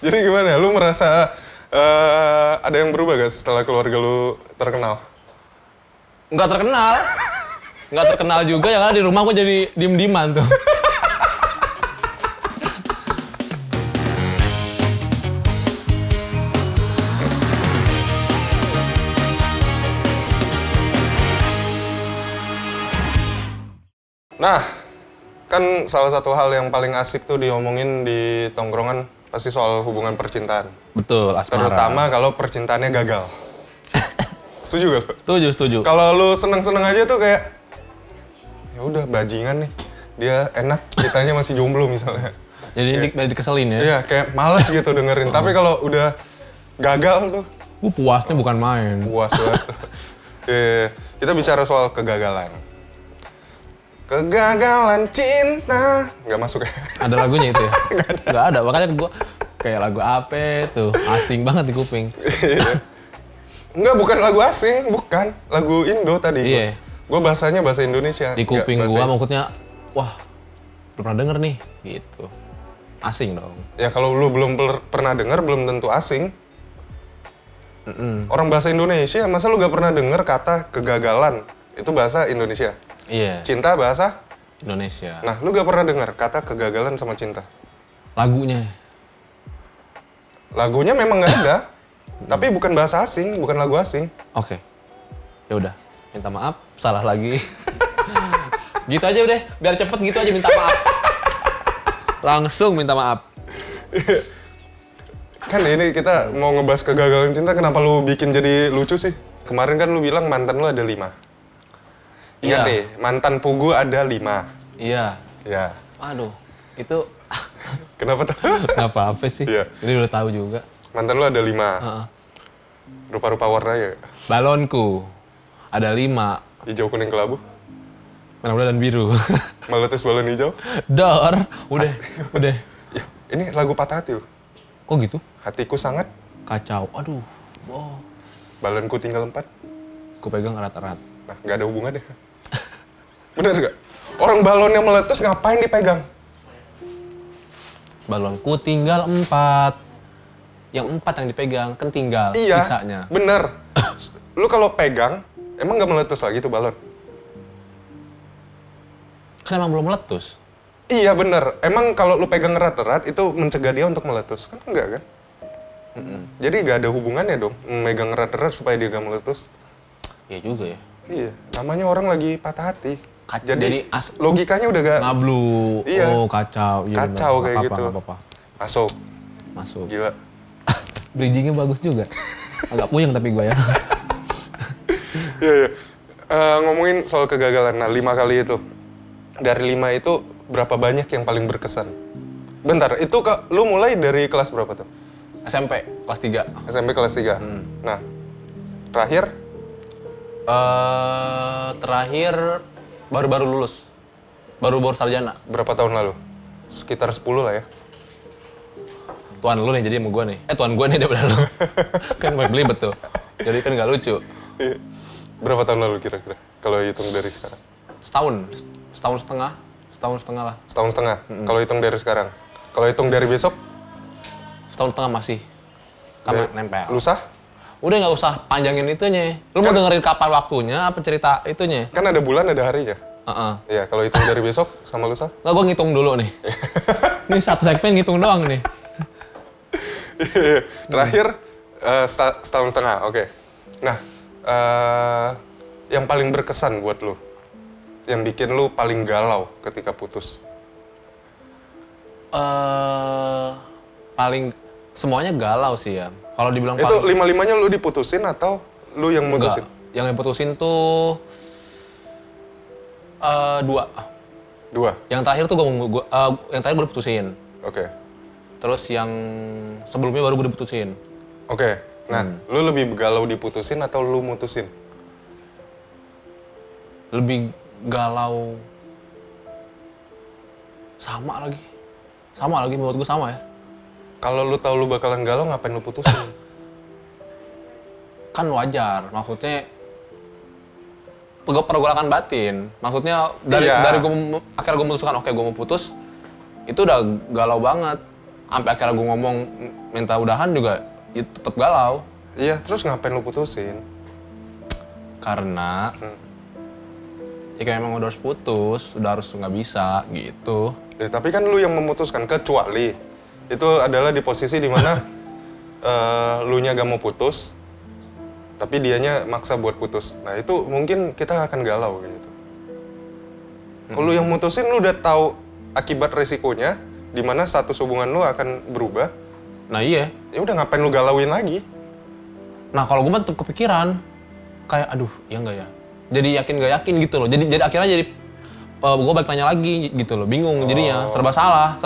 Jadi gimana? Lu merasa ada yang berubah gak setelah keluarga lu terkenal? Nggak terkenal. Nggak terkenal juga ya, karena di rumah gue jadi diem-dieman tuh. Nah, kan salah satu hal yang paling asik tuh diomongin di tongkrongan pasti soal hubungan percintaan. Betul, asmara. Terutama kalau percintaannya gagal. Setuju gak? Setuju. Kalau lu seneng-seneng aja tuh kayak, ya udah bajingan nih, dia enak, kitanya masih jomblo misalnya. Jadi dikeselin ya? Iya, kayak males gitu dengerin. Tapi kalau udah gagal tuh, Puasnya bukan main. puas banget. Kita bicara soal kegagalan. Kegagalan cinta. Nggak masuk ya? Ada lagunya itu ya? Nggak ada, makanya gue kayak lagu apa tuh, asing banget di kuping. Enggak, bukan lagu asing, bukan. Lagu Indo tadi. Iya. Gue bahasanya bahasa Indonesia. Di kuping nggak gue bahasa maksudnya, wah, belum pernah denger nih, gitu. Asing dong. Ya kalau lu belum pernah denger, belum tentu asing. Orang bahasa Indonesia, masa lu gak pernah denger kata kegagalan? Itu bahasa Indonesia. Iya, Cinta bahasa? Indonesia. Nah, lu gak pernah denger kata kegagalan sama cinta? Lagunya. Lagunya memang gak ada. Tapi bukan bahasa asing, bukan lagu asing. Oke. Ya udah, minta maaf, salah lagi. Gitu aja udah, biar cepet gitu aja minta maaf. Langsung minta maaf. Kan ini kita mau ngebahas kegagalan cinta, kenapa lu bikin jadi lucu sih? Kemarin kan lu bilang mantan lu ada 5. Ingat Iya. nih, mantan pugu ada 5. Iya. Ya, Aduh, itu kenapa tuh? nggak apa-apa sih. Iya. Ini udah tahu juga. Mantan lu ada 5. Heeh. Rupa-rupa warnanya, Balonku ada 5, hijau, kuning, kelabu. merah muda dan biru. Meletus balon hijau. Dor, udah. Ya, ini lagu patah hati loh. Kok gitu? Hatiku sangat, Kacau. Aduh, wow. balonku tinggal 4. Ku pegang erat-erat. Nah, nggak ada hubungannya. Bener nggak? Orang balon yang meletus ngapain dipegang? Balonku tinggal 4. Yang 4 yang dipegang, kan tinggal Iya, sisanya. bener. Lu kalau pegang, emang nggak meletus lagi tuh balon? Kan emang belum meletus. Iya bener. Emang kalau lu pegang erat-erat itu mencegah dia untuk meletus? Kan enggak kan? Jadi nggak ada hubungannya dong, megang erat-erat supaya dia nggak meletus. Iya juga ya. Iya, namanya orang lagi patah hati. Jadi logikanya udah gak ngablu. Iya. Oh, kacau. Iya, kacau bener. kayak Nggak gitu. apa-apa. Masuk, Masuk. gila. Bridging-nya bagus juga. Agak puyeng tapi gue ya. Iya, iya. Ngomongin soal kegagalan, nah 5 kali itu. Dari 5 itu, berapa banyak yang paling berkesan? Bentar, itu lu mulai dari kelas berapa tuh? SMP, kelas 3. SMP kelas 3. Nah, terakhir, Terakhir baru-baru lulus. Baru-baru sarjana. berapa tahun lalu? Sekitar 10 lah ya. Tuan lu nih jadi sama gue nih. Tuan gue nih daripada lu. Kan banyak belibet tuh. Jadi kan gak lucu. Iya. Berapa tahun lalu kira-kira? Kalau hitung dari sekarang? Setahun setengah lah. Setahun setengah? Kalau hitung dari sekarang? Kalau hitung dari besok? Setahun setengah masih. Karena nempel. Lusa? Udah gak usah panjangin itunya. Lu mau dengerin kapan waktunya apa cerita itunya? Kan ada bulan, ada harinya. Heeh. Iya, kalau hitung dari besok sama lusa? Nggak, gue ngitung dulu nih. Ini satu segmen ngitung doang nih. Terakhir, setahun setengah, oke. Nah, yang paling berkesan buat lu? Yang bikin lu paling galau ketika putus? Paling semuanya galau sih ya. Kalau dibilang Itu 5-5-nya lu diputusin atau lu yang mutusin? enggak, yang diputusin tuh 2. 2? Yang terakhir tuh yang terakhir gue diputusin. Oke. Terus yang sebelumnya baru gue diputusin. Oke. Nah, lu lebih galau diputusin atau lu mutusin? Lebih galau. Sama lagi menurut gue sama ya. Kalau lu tahu lu bakalan galau, ngapain lu putusin? Kan wajar, maksudnya pergolakan batin. Maksudnya dari Iya. akhirnya gue memutuskan oke gue mau putus, itu udah galau banget. Sampai akhirnya gue ngomong minta udahan juga ya tetap galau. Iya, terus ngapain lu putusin? Karena ya kayak emang udah harus putus, udah harus nggak bisa gitu. Ya, tapi kan lu yang memutuskan, kecuali itu adalah di posisi dimana lu nya gak mau putus, tapi dianya maksa buat putus. Nah itu mungkin kita akan galau kayak gitu. Kalau lu yang mutusin, lu udah tahu akibat resikonya, dimana status hubungan lu akan berubah. Nah iya. Ya udah ngapain lu galauin lagi? Nah kalau gue mah tetap kepikiran, kayak aduh ya enggak ya. Jadi yakin gak yakin gitu loh. Jadi akhirnya jadi gue balik nanya lagi gitu loh, bingung jadinya, serba salah.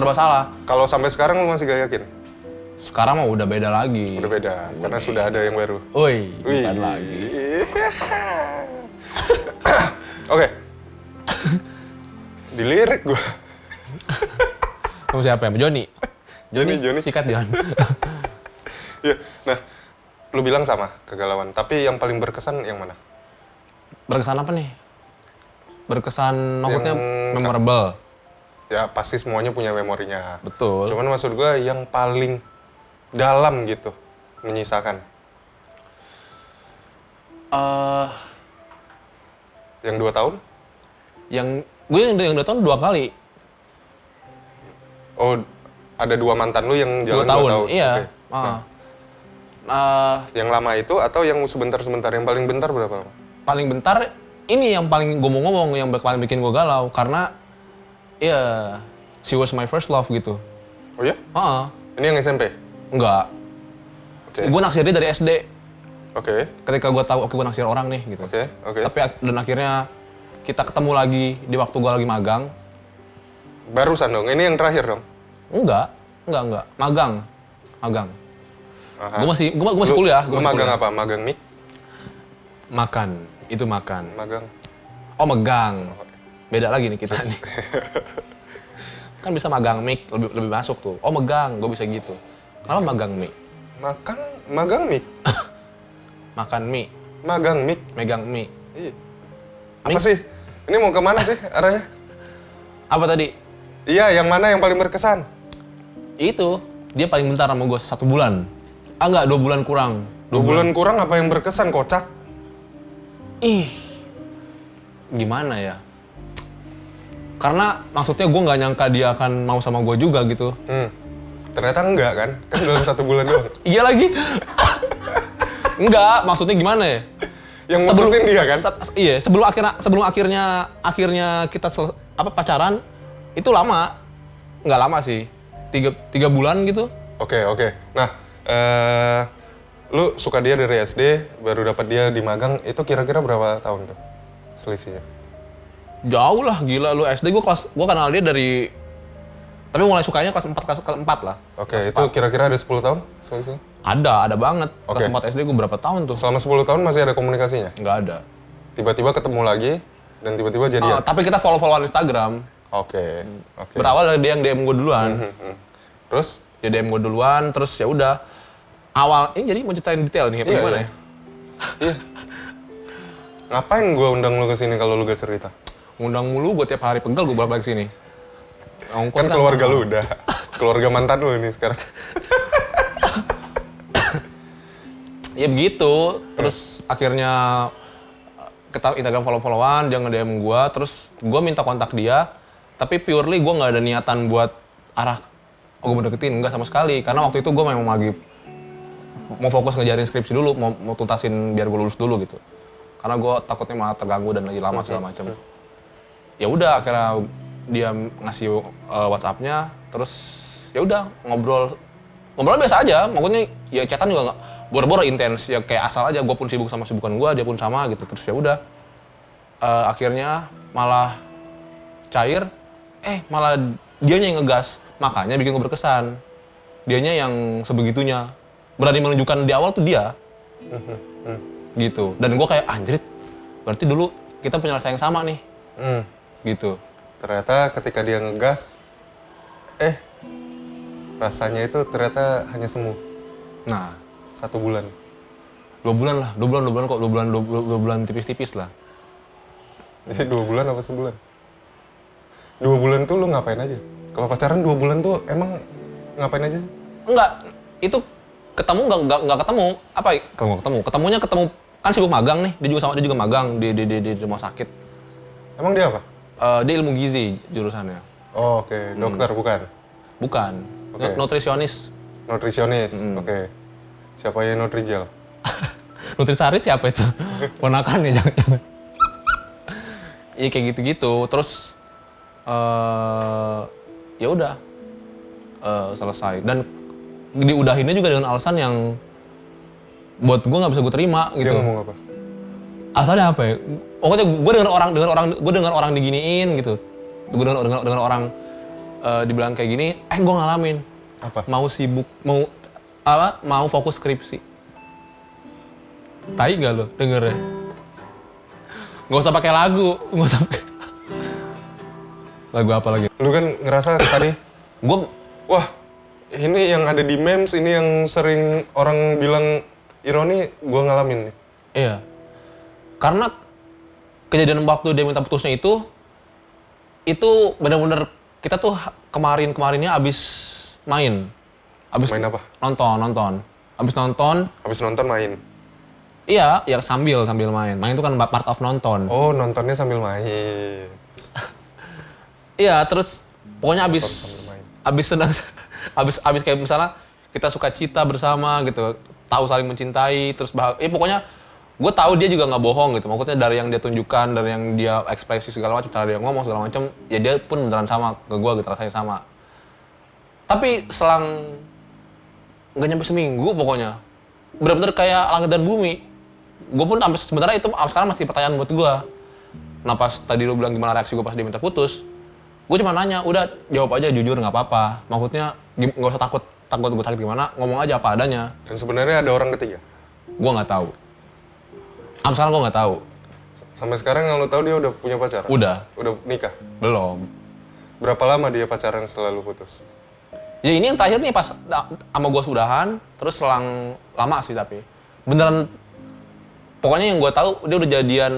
Kalau sampai sekarang lu masih gak yakin? Sekarang mah udah beda lagi. Udah beda, karena sudah ada yang baru. Wih, bukan lagi. Oke. Dilirik gua. Kamu siapa ya? Joni? Joni. Sikat Jon. Ya, nah, lu bilang sama kegalauan, tapi yang paling berkesan yang mana? Berkesan apa nih? Berkesan maksudnya Yang- memorable. Ya pasti semuanya punya memorinya. Betul. Cuman maksud gua yang paling dalam gitu, menyisakan. Yang 2 tahun? Yang gue yang 2 tahun 2 kali. Oh, ada 2 mantan lu yang jalan 2 tahun? Iya. Oke. Yang lama itu atau yang sebentar-sebentar? Yang paling bentar berapa lama? Paling bentar, ini yang paling gue mau ngomong, yang paling bikin gue galau. Karena, ya, she was my first love gitu. Oh ya? Ini yang SMP? Enggak. Oke. Gue naksir dia dari SD. Oke. Ketika gue tahu, oke gue naksir orang nih gitu. Oke. Tapi dan akhirnya kita ketemu lagi di waktu gue lagi magang. Barusan dong, ini yang terakhir dong? Enggak. Magang. Aha. Gue masih kuliah. Lu magang apa? Magang mic? Makan. Itu makan. Magang. Oh, megang. Beda lagi nih kita nih. Kan bisa magang mic, lebih masuk tuh. Oh, megang, gue bisa gitu. Kalau magang mic. Magang mic? Makan mie, Magang mic? megang mie. Iya. Apa sih? Ini mau kemana sih arahnya? Apa tadi? Iya, yang mana yang paling berkesan? Itu, dia paling bentar sama gue 1 bulan. Enggak, 2 bulan kurang. 2 bulan kurang apa yang berkesan, kocak? Ih, gimana ya? Karena maksudnya gue nggak nyangka dia akan mau sama gue juga gitu. Ternyata enggak kan? Kan dalam 1 bulan doang. Iya lagi. Enggak, maksudnya gimana ya? Yang mutusin dia kan? Iya, sebelum akhirnya kita pacaran itu lama. Nggak lama sih. 3 bulan gitu. Oke. Nah, lu suka dia dari SD, baru dapat dia di magang, itu kira-kira berapa tahun tuh selisihnya? Jauh lah, gila lu SD gua kenal dia dari, tapi mulai sukanya kelas 4 lah. Oke, itu kira-kira ada 10 tahun selisihnya? Ada banget. Oke. Kelas 4 SD gua berapa tahun tuh? Selama 10 tahun masih ada komunikasinya? Nggak ada. Tiba-tiba ketemu lagi, dan tiba-tiba jadian? Tapi kita follow-followan Instagram. Oke. Berawal dari dia yang DM gue duluan. Terus? Dia DM gue duluan, terus ya udah. Awal, ini jadi mau ceritain detail nih, Iya, gimana iya. ya? Iya. Ngapain gue undang lu ke sini kalau lu gak cerita? Ngundang mulu, gue tiap hari pegel gue balik sini. Ongkos Kan keluarga lu udah. Keluarga mantan lu ini sekarang. Ya begitu, terus akhirnya kita Instagram follow-followan, dia nge-DM gue, terus gue minta kontak dia, tapi purely gue nggak ada niatan buat gue mau deketin, enggak sama sekali, karena waktu itu gue memang lagi mau fokus ngejarin skripsi dulu, mau tuntasin biar gue lulus dulu gitu, karena gue takutnya malah terganggu dan lagi lama segala macam. Ya udah, akhirnya dia ngasih WhatsApp-nya, terus ya udah ngobrol biasa aja, maksudnya ya chatan juga nggak boro-boro intens, ya kayak asal aja, gue pun sibuk sama sibukan gue, dia pun sama gitu, terus ya udah akhirnya malah cair, malah dianya yang ngegas, makanya bikin gue berkesan, dianya yang sebegitunya, berani menunjukkan di awal tuh dia, gitu, dan gue kayak anjrit, berarti dulu kita punya rasa yang sama nih, gitu. Ternyata ketika dia ngegas, rasanya itu ternyata hanya semu. Nah, 1 bulan. 2 bulan lah, 2 bulan kok, 2 bulan tipis-tipis lah. Jadi 2 bulan apa sebulan? 2 bulan tuh lu ngapain aja? Kalau pacaran 2 bulan tuh emang ngapain aja sih? Enggak, itu ketemu nggak ketemu. Apa? Ketemunya ketemu kan sibuk magang nih. Dia juga magang di rumah sakit. Emang dia apa? Dia ilmu gizi jurusannya. Oh, oke. Dokter bukan? Bukan. Oke. Nutrisionis. Nutrisionis. Oke. Siapa yang Nutrijel? Nutrisari siapa itu? Ponakan ya jangan-jangan. Iya kayak gitu-gitu. Terus ya udah selesai. Dan diudahinnya juga dengan alasan yang buat gue nggak bisa gue terima gitu. Dia ngomong apa? Alasannya apa ya? Pokoknya gue dengar orang diginiin gitu. Gue dengar orang dibilang kayak gini, gue ngalamin. Apa? Mau fokus skripsi. Tai gak lo dengernya? Gak usah pakai lagu, gak usah pakai. Lagu apa lagi? Lu kan ngerasa tadi, Gue wah ini yang ada di memes, ini yang sering orang bilang ironi, gua ngalamin nih. iya. Karena kejadian waktu dia minta putusnya itu benar-benar kita tuh kemarinnya abis main. Main apa? Nonton. Abis nonton, Habis nonton main. iya, ya sambil main. Main itu kan part of nonton. Oh, nontonnya sambil main. Iya, terus pokoknya abis sambil main. senang, abis kayak misalnya kita suka cita bersama gitu, tahu saling mencintai, terus pokoknya gue tahu dia juga nggak bohong gitu. Maksudnya dari yang dia tunjukkan, dari yang dia ekspresi segala macam, cara dia ngomong segala macam, ya dia pun beneran sama ke gue gitu, rasanya sama. Tapi selang nggak nyampe seminggu pokoknya, bener-bener kayak langit dan bumi. Gue pun sebenarnya itu sekarang masih pertanyaan buat gue. Nah pas tadi lu bilang gimana reaksi gue pas dia minta putus, gue cuma nanya, udah jawab aja jujur nggak apa-apa. Maksudnya nggak usah takut gue sakit gimana, ngomong aja apa adanya. Dan sebenarnya ada orang ketiga. Gue nggak tahu. Sekarang gue nggak tahu. Sampai sekarang yang lo tahu dia udah punya pacar? Udah. Udah nikah? Belum. Berapa lama dia pacaran setelah lu putus? Ya ini yang terakhir nih pas sama gue sudahan, terus selang lama sih tapi beneran. Pokoknya yang gue tahu dia udah jadian,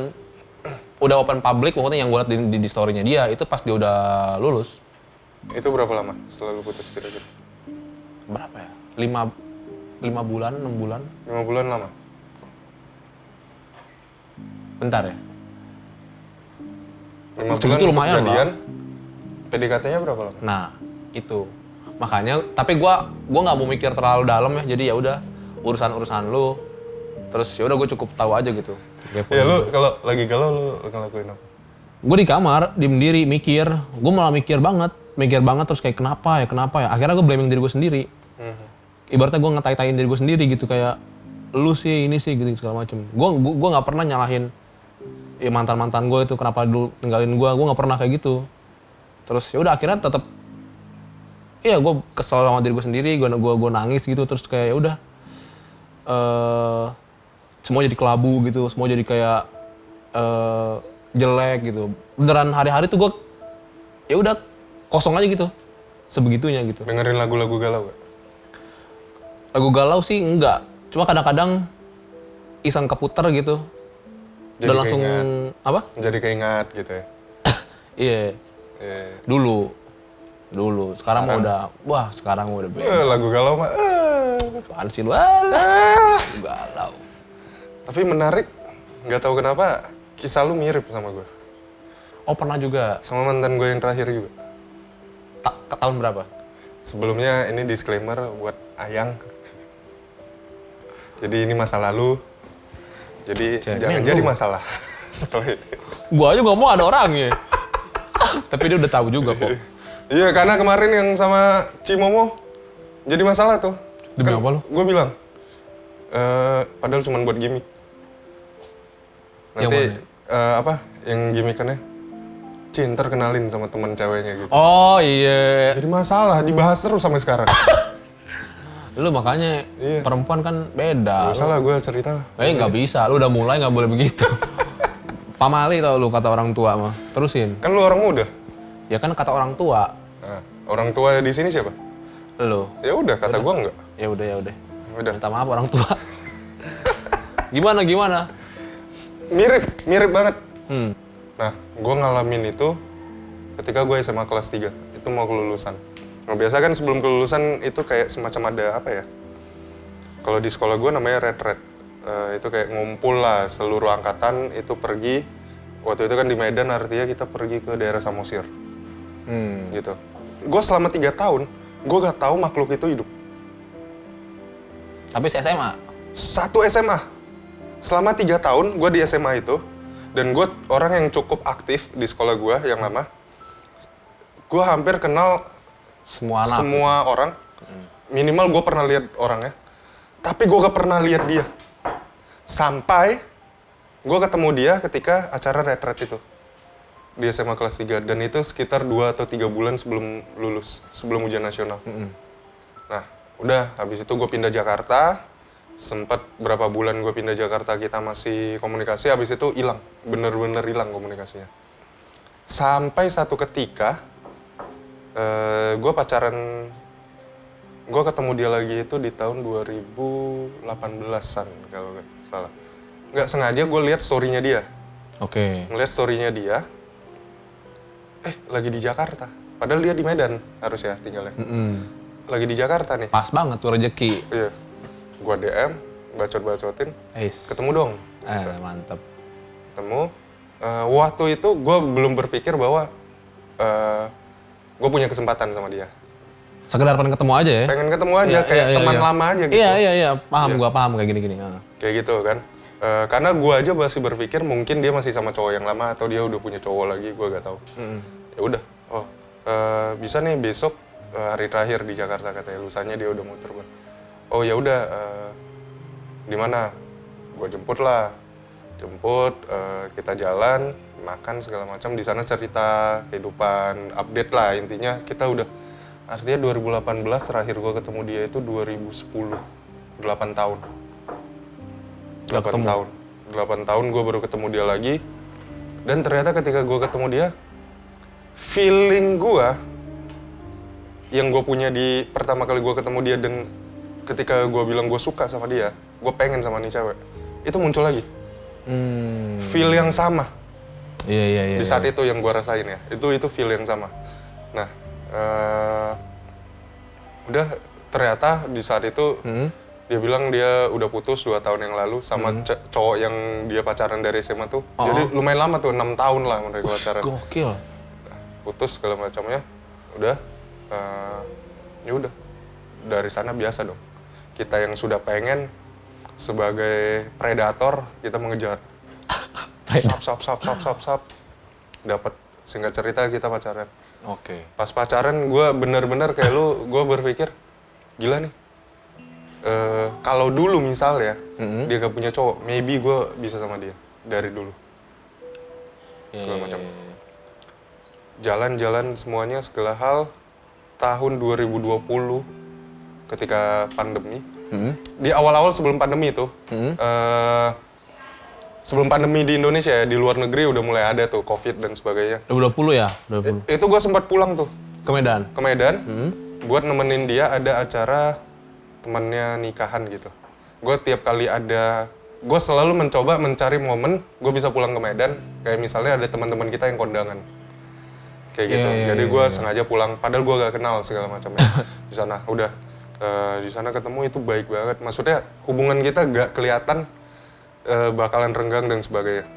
udah open public, pokoknya yang gue liat di story-nya dia itu pas dia udah lulus. Itu berapa lama setelah lu putus kira-kira? Berapa ya? 5 bulan, 6 bulan? 5 bulan lama? Bentar ya? 5 Itu bulan untuk lumayan lah. jadian, PDKT-nya berapa lama? Nah, itu. Makanya, tapi gue nggak mau mikir terlalu dalam ya, jadi ya udah urusan lu. Terus ya udah gue cukup tahu aja gitu. Ya lu kalau lagi galau lu ngelakuin apa? Gue di kamar, diem diri, mikir. Gue malah mikir banget terus kayak kenapa ya. Akhirnya gue blaming diri gue sendiri. Ibaratnya gue ngetai-taiin diri gue sendiri gitu, kayak lu sih, ini sih gitu segala macem. Gue nggak pernah nyalahin ya mantan gue itu kenapa dulu tinggalin gue nggak pernah kayak gitu. Terus ya udah akhirnya tetap, iya gue kesel sama diri gue sendiri, gue nangis gitu, terus kayak ya udah. Semua jadi kelabu gitu, semua jadi kayak jelek gitu. Beneran hari-hari tuh gue ya udah kosong aja gitu, sebegitunya gitu. Dengerin lagu-lagu galau gak? Lagu galau sih enggak, cuma kadang-kadang iseng keputer gitu. Jadi Udah langsung keingat. apa? Jadi keingat gitu ya? Iya, dulu. Sekarang mah udah, sekarang mah udah beda. Lagu galau mah. Apaan sih lu? Alah, galau. Tapi menarik, nggak tahu kenapa kisah lu mirip sama gue. Oh pernah juga. Sama mantan gue yang terakhir juga. Tahun berapa? Sebelumnya ini disclaimer buat Ayang. Jadi ini masa lalu. Jadi jangan jadi masalah setelah ini. Gua aja ngomong ada orangnya. Tapi dia udah tahu juga kok. Iya, karena kemarin yang sama Cimomo jadi masalah tuh. Demi apa lu? Gue bilang, padahal cuma buat gimmick. Nanti yang gimmickannya, ntar kenalin sama teman ceweknya gitu. Oh iya. Jadi masalah, dibahas terus sampai sekarang. Lu makanya perempuan kan beda. Masalah gue cerita lah. Nggak bisa, lu udah mulai nggak boleh begitu. Pamali tau lu kata orang tua mah. Terusin. Kan lu orang muda. Ya kan kata orang tua. Nah, orang tua di sini siapa? Lu. Ya udah, kata gue enggak. Ya udah. Udah. Minta maaf orang tua. Gimana? Mirip banget. Hmm. Nah, gue ngalamin itu ketika gue SMA kelas 3. Itu mau kelulusan. Nah, biasa kan sebelum kelulusan itu kayak semacam ada apa ya? Kalau di sekolah gue namanya retret. Itu kayak ngumpul lah seluruh angkatan itu pergi. Waktu itu kan di Medan, artinya kita pergi ke daerah Samosir. Gitu. Gue selama 3 tahun, gue gak tahu makhluk itu hidup. Tapi SMA? Satu SMA. Selama 3 tahun gue di SMA itu, dan gue orang yang cukup aktif di sekolah gue yang lama. Gue hampir kenal Semua anak? semua orang. Minimal gue pernah lihat orangnya. Tapi gue gak pernah lihat dia. Sampai gue ketemu dia ketika acara retret itu. Di SMA kelas 3. Dan itu sekitar 2 atau 3 bulan sebelum lulus. Sebelum ujian nasional. Nah, udah. Habis itu gue pindah Jakarta. Sempat berapa bulan gue pindah Jakarta, kita masih komunikasi. Habis itu hilang. Bener-bener hilang komunikasinya. Sampai satu ketika, gue pacaran. Gue ketemu dia lagi itu di tahun 2018-an kalau nggak salah. Nggak sengaja gue lihat story-nya dia. Oke. Ngeliat story-nya dia, lagi di Jakarta. Padahal dia di Medan harusnya tinggalnya. Lagi di Jakarta nih. Pas banget tuh rezeki. Iya. Gue DM, bacot-bacotin, ketemu dong. Mantep. Ketemu. Waktu itu gue belum berpikir bahwa gue punya kesempatan sama dia. Sekedar pengen ketemu aja ya? Pengen ketemu aja, kayak teman lama aja gitu. Iya. Paham, gua paham kayak gini-gini. Kayak gitu kan. Karena gue aja masih berpikir mungkin dia masih sama cowok yang lama atau dia udah punya cowok lagi, gue gak tahu. Ya udah, bisa nih besok hari terakhir di Jakarta katanya, lusanya dia udah muter. Oh ya udah, di mana? Gue jemput lah, kita jalan, makan segala macam. Di sana cerita kehidupan, update lah intinya. Kita udah, artinya 2018 terakhir gue ketemu dia itu 2010, 8 tahun. 8 tahun gue baru ketemu dia lagi. Dan ternyata ketika gue ketemu dia, feeling gue yang gue punya di pertama kali gue ketemu dia dan ketika gue bilang gue suka sama dia, gue pengen sama nih cewek, itu muncul lagi. Feel yang sama. Iya. Di saat itu yang gue rasain ya, itu feel yang sama. Nah, udah ternyata di saat itu dia bilang dia udah putus 2 tahun yang lalu sama cowok yang dia pacaran dari SMA tuh. Jadi lumayan lama tuh, 6 tahun lah mereka pacaran. Gokil. Putus segala macamnya. Udah, ya udah. Dari sana biasa dong. Kita yang sudah pengen sebagai predator kita mengejar. Sap. Dapat, singkat cerita kita pacaran. Oke. Pas pacaran gue bener-bener kayak lu, gue berpikir gila nih. Kalau dulu misalnya dia gak punya cowok, maybe gue bisa sama dia dari dulu. Segala macam. Jalan-jalan semuanya segala hal. Tahun 2020 ketika pandemi, di awal-awal sebelum pandemi itu, sebelum pandemi di Indonesia ya, di luar negeri udah mulai ada tuh COVID dan sebagainya. 2020 ya? 2020. Itu gue sempat pulang tuh. Ke Medan? Ke Medan, buat nemenin dia ada acara temannya nikahan gitu. Gue tiap kali ada, gue selalu mencoba mencari momen gue bisa pulang ke Medan, kayak misalnya ada teman-teman kita yang kondangan. Kayak gitu. Jadi gue sengaja pulang, padahal gue gak kenal segala macamnya di sana. Udah, di sana ketemu itu baik banget. Maksudnya hubungan kita gak kelihatan bakalan renggang dan sebagainya.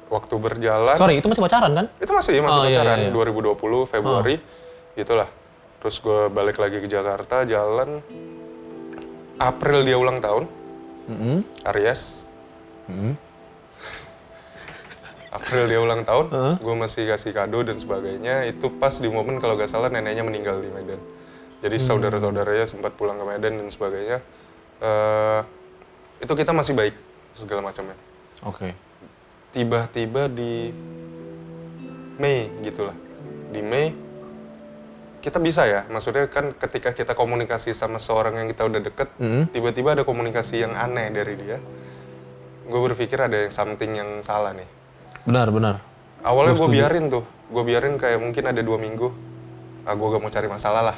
Waktu berjalan. Sorry, itu masih pacaran kan? Itu masih pacaran. Iya. 2020 Februari, gitulah. Terus gue balik lagi ke Jakarta, jalan. April dia ulang tahun, Aries. April dia ulang tahun, gue masih kasih kado dan sebagainya. Itu pas di momen kalau gak salah neneknya meninggal di Medan. Jadi saudara-saudaranya sempat pulang ke Medan dan sebagainya. Itu kita masih baik segala macamnya. Oke. Tiba-tiba di Mei gitulah. Di Mei kita bisa ya, maksudnya kan ketika kita komunikasi sama seorang yang kita udah deket, tiba-tiba ada komunikasi yang aneh dari dia. Gue berpikir ada something yang salah nih. Benar. Awalnya gue biarin kayak mungkin ada 2 minggu. Gue gak mau cari masalah lah.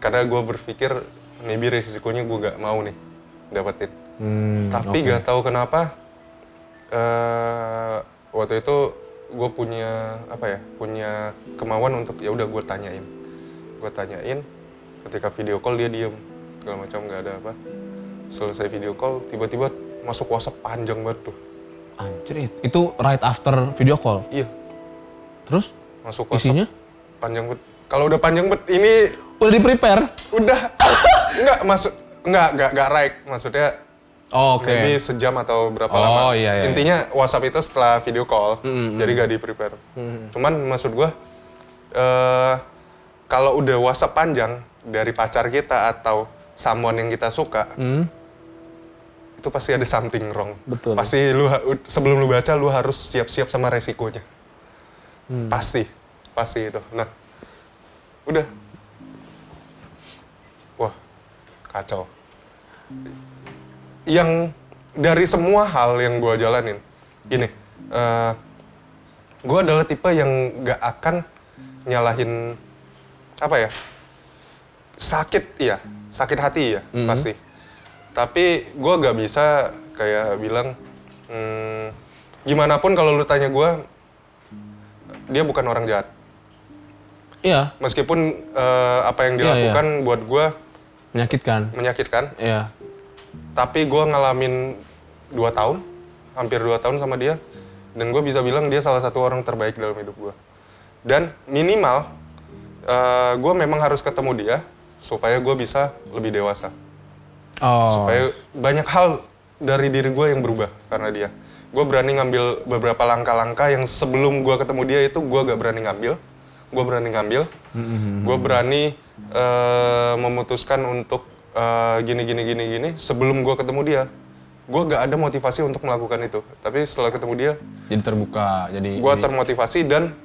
Karena gue berpikir maybe resikonya gue gak mau nih dapetin. Tapi gak tahu kenapa waktu itu gue punya kemauan untuk ya udah gue tanyain. gue tanyain, ketika video call dia diem, segala macam nggak ada apa. Selesai video call, tiba-tiba masuk WhatsApp panjang banget tuh. Anjrit, itu right after video call? Iya, Terus? masuk WhatsApp. Isinya? Panjang banget. Kalau udah panjang banget, ini Udah di-prepare? udah nggak right. Maksudnya Oh, oke. maybe sejam atau berapa lama. Iya. Intinya WhatsApp itu setelah video call, jadi gak di-prepare. Cuman maksud gue, kalau udah WhatsApp panjang dari pacar kita atau someone yang kita suka, itu pasti ada something wrong. Betul. Pasti sebelum lu baca, lu harus siap-siap sama resikonya. Pasti itu. Nah, udah. Wah, kacau. Yang dari semua hal yang gue jalanin, gini, gue adalah tipe yang gak akan nyalahin, apa ya, sakit hati ya, pasti. Tapi gue gak bisa kayak bilang, gimana pun kalau lu tanya gue, dia bukan orang jahat. Iya. Meskipun apa yang dilakukan buat gue menyakitkan. Iya. Tapi gue ngalamin 2 tahun, hampir 2 tahun sama dia. Dan gue bisa bilang dia salah satu orang terbaik dalam hidup gue. Dan minimal, gue memang harus ketemu dia supaya gue bisa lebih dewasa. Oh. Supaya banyak hal dari diri gue yang berubah karena dia. Gue berani ngambil beberapa langkah-langkah yang sebelum gue ketemu dia itu gue gak berani ngambil. Gue berani memutuskan untuk gini. Sebelum gue ketemu dia, gue gak ada motivasi untuk melakukan itu. Tapi setelah ketemu dia, jadi terbuka. Gue termotivasi dan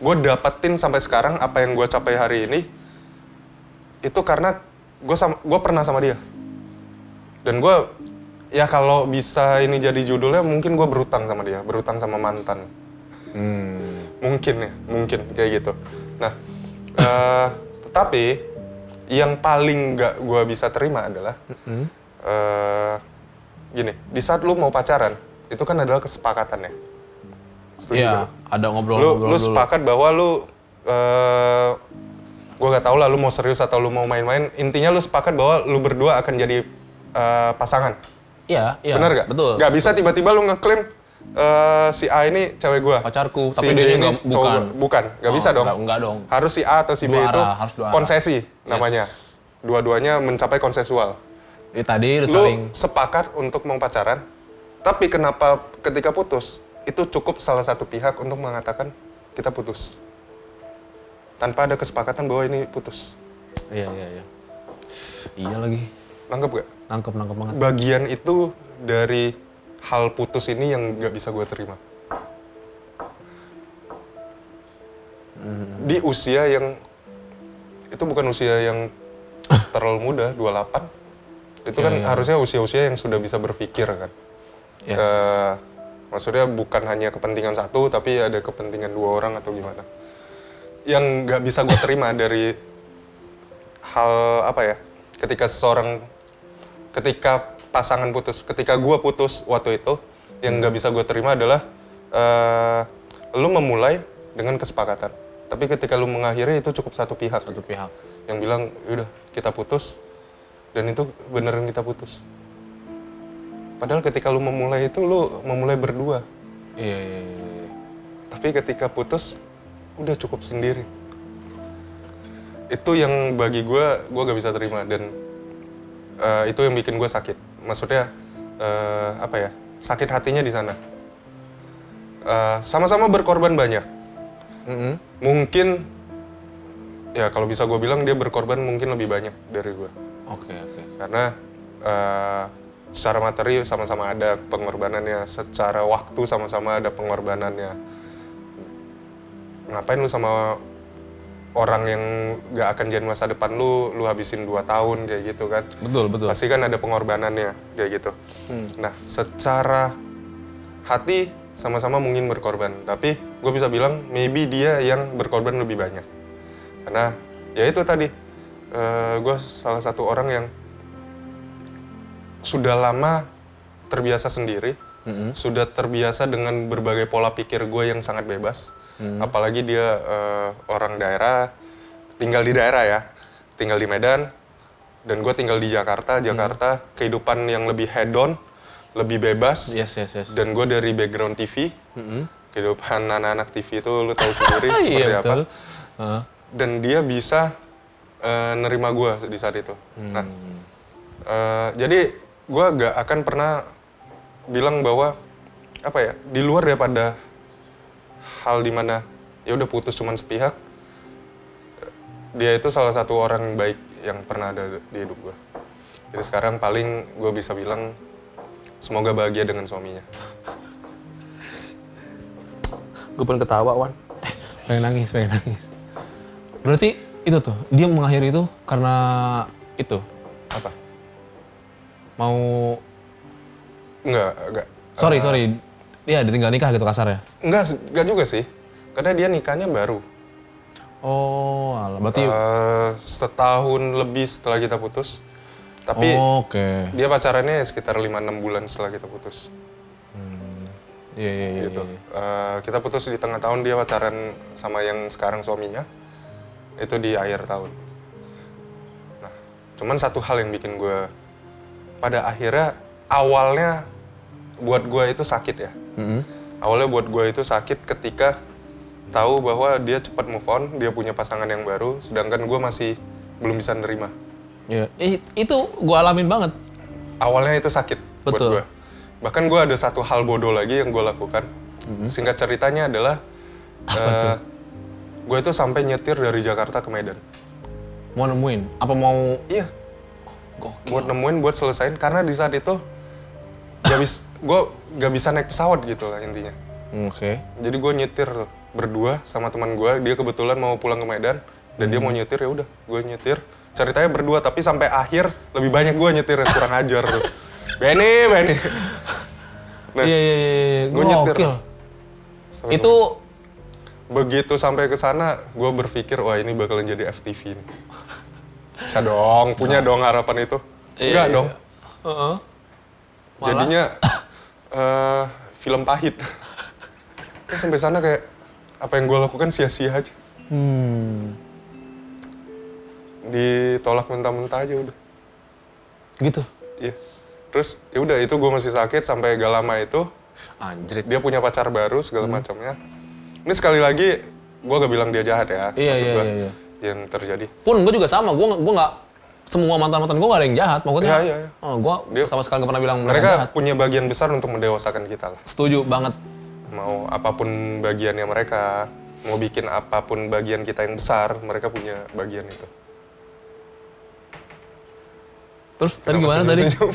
gue dapetin sampai sekarang apa yang gue capai hari ini. Itu karena gue pernah sama dia. Dan gue, ya kalau bisa ini jadi judulnya, mungkin gue berutang sama dia. Berutang sama mantan. Mungkin kayak gitu. Nah, tetapi yang paling gak gue bisa terima adalah gini, di saat lu mau pacaran itu kan adalah kesepakatan ya. Setuju Iya, gak? ada ngobrol-ngobrol Lu sepakat bahwa lu gue gak tahu lah lu mau serius atau lu mau main-main. Intinya lu sepakat bahwa lu berdua akan jadi pasangan. Iya. Benar gak? Betul. Gak bisa tiba-tiba lu ngeklaim si A ini cewek gue, Pacarku, si tapi B dia ini nggak- cowok gua. Bukan, gak bisa dong. Enggak dong. Harus si A atau si B Dua itu arah, harus dua arah. konsesi namanya. Dua-duanya mencapai konsensual. Tadi lu Lu saling sepakat untuk mau pacaran, tapi kenapa ketika putus itu cukup salah satu pihak untuk mengatakan kita putus tanpa ada kesepakatan bahwa ini putus. Iya. Iya lagi. Nangkep gak? Nangkep banget. Bagian itu dari hal putus ini yang gak bisa gue terima. Di usia yang, itu bukan usia yang terlalu muda, 28. Itu kan harusnya usia-usia yang sudah bisa berpikir kan. Yes. Maksudnya bukan hanya kepentingan satu, tapi ada kepentingan 2 orang atau gimana. Yang gak bisa gue terima dari hal apa ya, ketika pasangan putus, ketika gue putus waktu itu, yang gak bisa gue terima adalah lu memulai dengan kesepakatan. Tapi ketika lu mengakhiri itu cukup satu pihak. Yang bilang, yaudah kita putus, dan itu beneran kita putus. Padahal ketika lu memulai itu, lu memulai berdua. Iya. Tapi ketika putus, udah cukup sendiri. Itu yang bagi gue gak bisa terima. Dan itu yang bikin gue sakit. Maksudnya, sakit hatinya di sana. Sama-sama berkorban banyak. Mungkin, ya kalau bisa gue bilang dia berkorban mungkin lebih banyak dari gue. Oke. Karena secara materi sama-sama ada pengorbanannya, secara waktu sama-sama ada pengorbanannya. Ngapain lu sama orang yang gak akan jadi masa depan lu habisin 2 tahun kayak gitu kan. Betul. Pasti kan ada pengorbanannya kayak gitu. Nah, secara hati sama-sama mungkin berkorban, tapi gue bisa bilang maybe dia yang berkorban lebih banyak. Karena ya itu tadi, gue salah satu orang yang sudah lama terbiasa sendiri, sudah terbiasa dengan berbagai pola pikir gue yang sangat bebas. Apalagi dia orang daerah, tinggal di daerah ya, tinggal di Medan, dan gue tinggal di Jakarta. Kehidupan yang lebih hedon, lebih bebas. Yes. Dan gue dari background TV, kehidupan anak-anak TV itu lu tahu sendiri seperti iya, apa. betul. Dan dia bisa nerima gue di saat itu. Nah, jadi gue gak akan pernah bilang bahwa apa ya, di luar daripada hal dimana ya udah putus cuman sepihak, dia itu salah satu orang baik yang pernah ada di hidup gue. Jadi sekarang paling gue bisa bilang semoga bahagia dengan suaminya. Gue pengen ketawa, Wan. Pengen nangis. Berarti itu tuh, dia mengakhiri itu karena itu? Apa? Mau... Enggak. Sorry. Dia ditinggal nikah gitu kasar ya? Enggak juga sih. Karena dia nikahnya baru. Oh, alah. Berarti... setahun lebih setelah kita putus. Tapi oke. dia pacarannya sekitar 5-6 bulan setelah kita putus. Iya. Gitu. Kita putus di tengah tahun, dia pacaran sama yang sekarang suaminya. Itu di akhir tahun. Nah, cuman satu hal yang bikin gue pada akhirnya awalnya buat gue itu sakit ya. Awalnya buat gue itu sakit ketika tahu bahwa dia cepat move on, dia punya pasangan yang baru, sedangkan gue masih belum bisa nerima. Iya. Itu gue alamin banget. Awalnya itu sakit buat Betul. gue. Bahkan gue ada satu hal bodoh lagi yang gue lakukan. Singkat ceritanya adalah gue itu sampai nyetir dari Jakarta ke Medan. Mau nemuin? Apa mau... Iya, Gokil. buat nemuin, buat selesain. Karena di saat itu gue gak bisa naik pesawat gitu lah intinya. Oke. Jadi gue nyetir tuh, berdua sama teman gue. Dia kebetulan mau pulang ke Medan dan dia mau nyetir, ya udah gue nyetir. Ceritanya berdua, tapi sampai akhir lebih banyak gue nyetir, kurang ajar tuh. Benny. Nah, Iya. gue nyetir. Gokil. Sampai Itu... begitu sampai ke sana, gue berpikir wah ini bakalan jadi FTV nih. Bisa dong, punya dong harapan itu. Enggak dong. Jadinya film pahit. Ya, sampai sana kayak apa yang gue lakukan sia-sia aja. Ditolak mentah-mentah aja udah. Gitu? Iya. Terus ya udah itu gue masih sakit sampai gak lama itu. Anjrit. Dia punya pacar baru segala macamnya. Ini sekali lagi gue gak bilang dia jahat ya. Maksud gua, Iya. yang terjadi. Pun gue juga sama, gue nggak semua mantan gue nggak ada yang jahat, maksudnya. Iya. Gue sama sekali nggak pernah bilang Mereka jahat. punya bagian besar untuk mendewasakan kita lah. Setuju banget. Mau apapun bagiannya mereka, mau bikin apapun bagian kita yang besar, mereka punya bagian itu. Terus tadi Kenapa gimana tadi? senyum-senyum?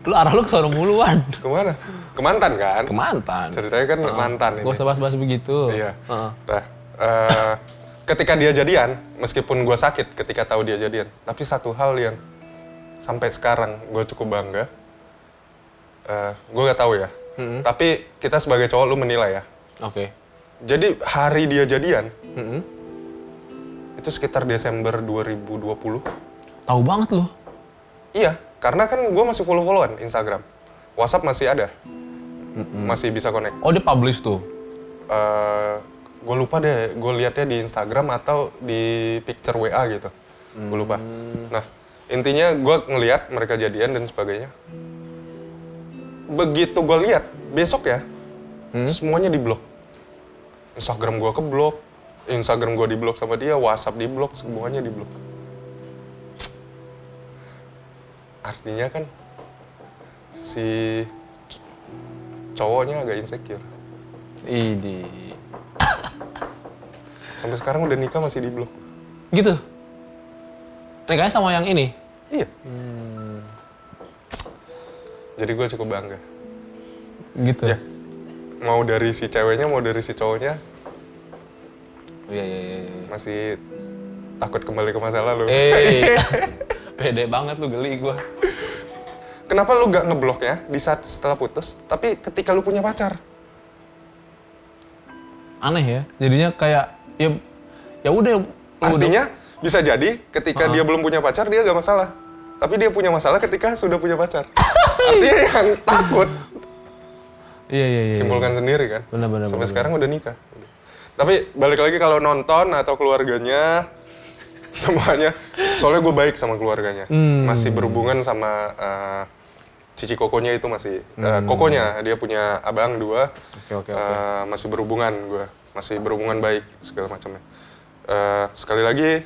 Lu arah lu kesono muluan. Kemana? Ke mantan kan? Ke mantan. Ceritanya kan mantan ini. Gue usah bahas begitu. Iya. Nah, ketika dia jadian, meskipun gue sakit ketika tahu dia jadian, tapi satu hal yang sampai sekarang gue cukup bangga, gue gak tahu ya. Tapi kita sebagai cowok lu menilai ya. Oke. Jadi hari dia jadian, itu sekitar Desember 2020. Tahu banget lu. Iya, karena kan gue masih follow-followan Instagram. WhatsApp masih ada. Masih bisa connect. Oh, dia publish tuh. Gue lupa deh, gue liatnya di Instagram atau di picture WA gitu. Gue lupa. Nah, intinya gue ngeliat mereka jadian dan sebagainya. Begitu gue lihat, besok ya, semuanya diblok. Instagram gue keblok, Instagram gue diblok sama dia, WhatsApp diblok, semuanya diblok. Artinya kan si cowoknya agak insecure. Idi. Sampai sekarang udah nikah masih diblok. Gitu? Nikahnya sama yang ini? Iya. Jadi gue cukup bangga. Gitu? Ya. Mau dari si ceweknya, mau dari si cowoknya. Iya. Masih takut kembali ke masa lalu. Pede banget lu, geli gue. Kenapa lu gak ngeblok ya di saat setelah putus, tapi ketika lu punya pacar? Aneh ya, jadinya kayak ya udah. Artinya bisa jadi ketika dia belum punya pacar dia gak masalah, tapi dia punya masalah ketika sudah punya pacar. Artinya yang takut. Iya. Simpulkan sendiri kan. Benar. Sampai sekarang udah nikah. Tapi balik lagi kalau nonton atau keluarganya, semuanya. Soalnya gue baik sama keluarganya. Masih berhubungan sama cici kokonya itu masih. Kokonya, dia punya abang 2. Oke. Masih berhubungan gue. Masih berhubungan baik segala macamnya. Sekali lagi,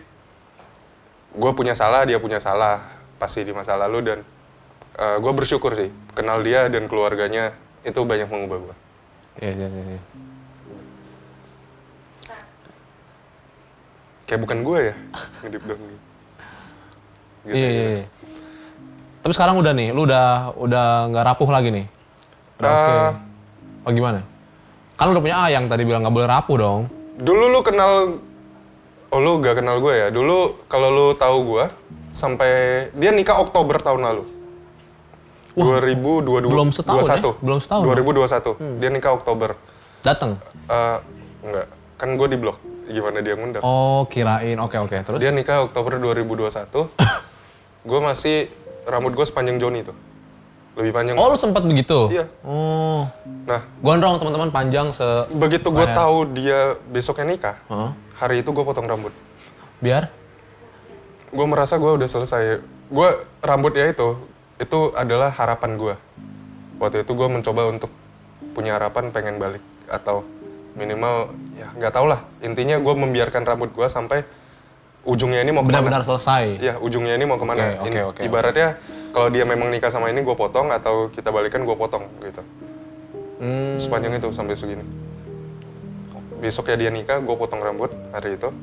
gue punya salah, dia punya salah. Pasti di masa lalu dan gue bersyukur sih. Kenal dia dan keluarganya itu banyak mengubah gue. Iya. Kayak bukan gue ya, ngedip dong gitu. Iya. Tapi sekarang udah nih, lu udah nggak rapuh lagi nih? Udah oke. Oh gimana? Kan lu udah punya ayang tadi bilang nggak boleh rapuh dong. Dulu lu kenal, lu gak kenal gue ya? Dulu kalau lu tahu gue, sampai dia nikah Oktober tahun lalu. Wah, 2022. belum setahun 21. ya? Belum setahun. 2021. Dia nikah Oktober. Dateng? Enggak, kan gue di blok. Gimana dia ngundang? Oh kirain, oke. Terus? Dia nikah Oktober 2021. Gue masih, rambut gue sepanjang Joni tuh. Lebih panjang. Oh lu sempat begitu? Iya. Oh. Nah, Gondrong teman-teman panjang begitu gue tahu dia besoknya nikah, hari itu gue potong rambut. Biar? Gue merasa gue udah selesai. Gue, rambutnya itu adalah harapan gue. Waktu itu gue mencoba untuk punya harapan pengen balik. Atau minimal, ya nggak tau lah. Intinya gue membiarkan rambut gue sampai ujungnya ini mau kemana. Benar-benar selesai? Iya, ujungnya ini mau kemana. Oke. Ibaratnya, kalau dia memang nikah sama ini gue potong, atau kita balikan gue potong gitu. Sepanjang itu sampai segini. Besoknya dia nikah, gue potong rambut hari itu.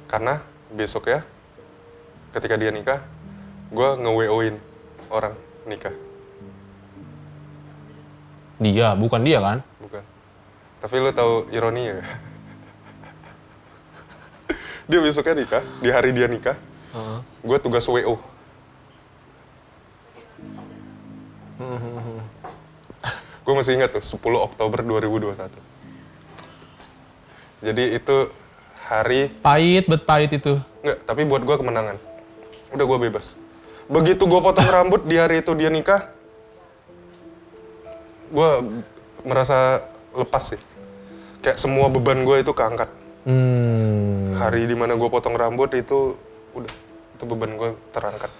Karena besoknya, ketika dia nikah, gue nge-WO-in orang nikah. Dia, bukan dia kan? Bukan. Tapi lu tahu ironi ya? Dia besoknya nikah, di hari dia nikah, gue tugas WO. Gue masih ingat tuh, 10 Oktober 2021. Jadi itu hari... Pahit itu. Enggak, tapi buat gue kemenangan. Udah gue bebas. Begitu gue potong rambut di hari itu dia nikah, gue merasa lepas sih. Kayak semua beban gue itu keangkat. Hari dimana gue potong rambut itu, udah, itu beban gue terangkat.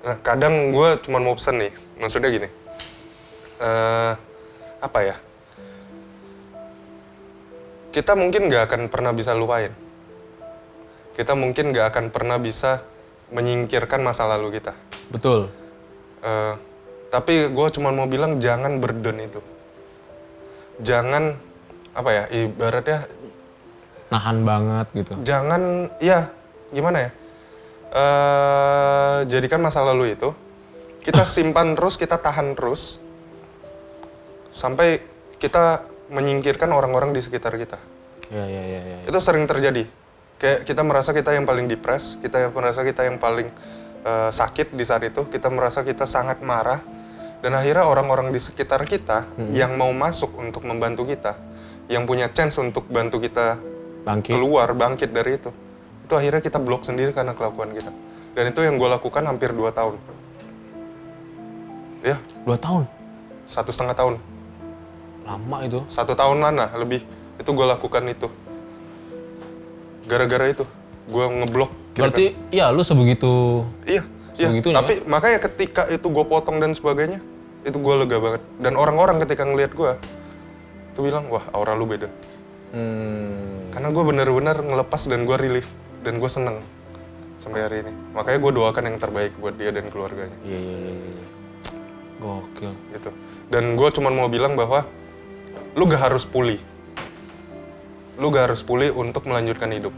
Nah, kadang gue cuma mau pesan nih, maksudnya gini. Apa ya? Kita mungkin gak akan pernah bisa lupain. Kita mungkin gak akan pernah bisa menyingkirkan masa lalu kita. Betul. Tapi gue cuma mau bilang jangan burden itu. Jangan, apa ya, ibaratnya... Nahan banget gitu. Jangan, ya gimana ya? Jadikan masa lalu itu, kita simpan terus, kita tahan terus. Sampai kita menyingkirkan orang-orang di sekitar kita. Iya. Itu sering terjadi. Kayak kita merasa kita yang paling depres, kita merasa kita yang paling sakit di saat itu, kita merasa kita sangat marah, dan akhirnya orang-orang di sekitar kita yang mau masuk untuk membantu kita, yang punya chance untuk bantu kita keluar, bangkit dari itu akhirnya kita blok sendiri karena kelakuan kita. Dan itu yang gue lakukan hampir 2 tahun. Ya. 2 tahun? 1,5 tahun. Lama itu. 1 tahun lah lebih. Itu gue lakukan itu. Gara-gara itu, gue ngeblok. Berarti, ya lu sebegitu... Iya. Sebegitunya, Tapi makanya ketika itu gue potong dan sebagainya, itu gue lega banget. Dan orang-orang ketika ngelihat gue, itu bilang, wah aura lu beda. Karena gue bener-bener ngelepas dan gue relief. Dan gue seneng sampai hari ini. Makanya gue doakan yang terbaik buat dia dan keluarganya. Iya. Gokil. Gitu. Dan gue cuma mau bilang bahwa lu gak harus pulih. Lu gak harus pulih untuk melanjutkan hidup.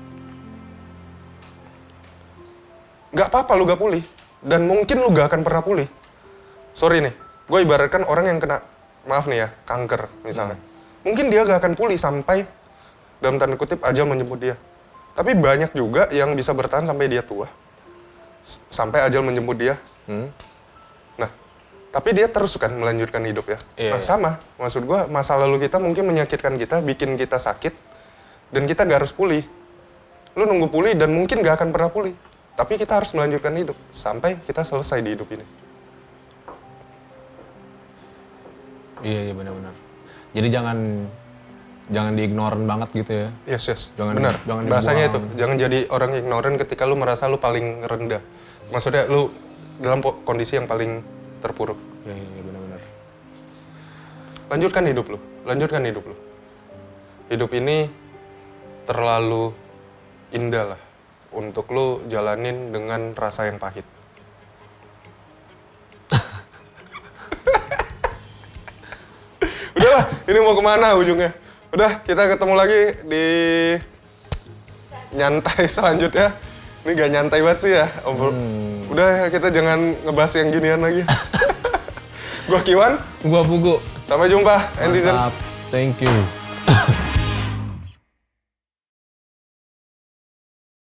Gak apa-apa lu gak pulih. Dan mungkin lu gak akan pernah pulih. Sorry nih, gue ibaratkan orang yang kena, maaf nih ya, kanker misalnya. Mungkin dia gak akan pulih sampai, dalam tanda kutip, ajal menjemput dia. Tapi banyak juga yang bisa bertahan sampai dia tua. Sampai ajal menjemput dia. Nah, tapi dia terus kan melanjutkan hidup ya. Nah sama, maksud gue masa lalu kita mungkin menyakitkan kita, bikin kita sakit. Dan kita gak harus pulih. Lu nunggu pulih dan mungkin gak akan pernah pulih. Tapi kita harus melanjutkan hidup. Sampai kita selesai di hidup ini. Iya benar-benar. Jadi jangan diignoran banget gitu ya. Yes. Jangan- Benar. jangan Bahasanya itu, dibuang. jangan jadi orang ignoran ketika lu merasa lu paling rendah. Maksudnya lu dalam kondisi yang paling terpuruk. Iya benar-benar. Lanjutkan hidup lu. Hidup ini terlalu indah lah untuk lu jalanin dengan rasa yang pahit. Udahlah, ini mau kemana ujungnya? Udah, kita ketemu lagi di nyantai selanjutnya. Ini gak nyantai banget sih ya. Udah, kita jangan ngebahas yang ginian lagi. Gua Kiwan, Gua Pugu. sampai jumpa, Entizen. Mantap. Thank you.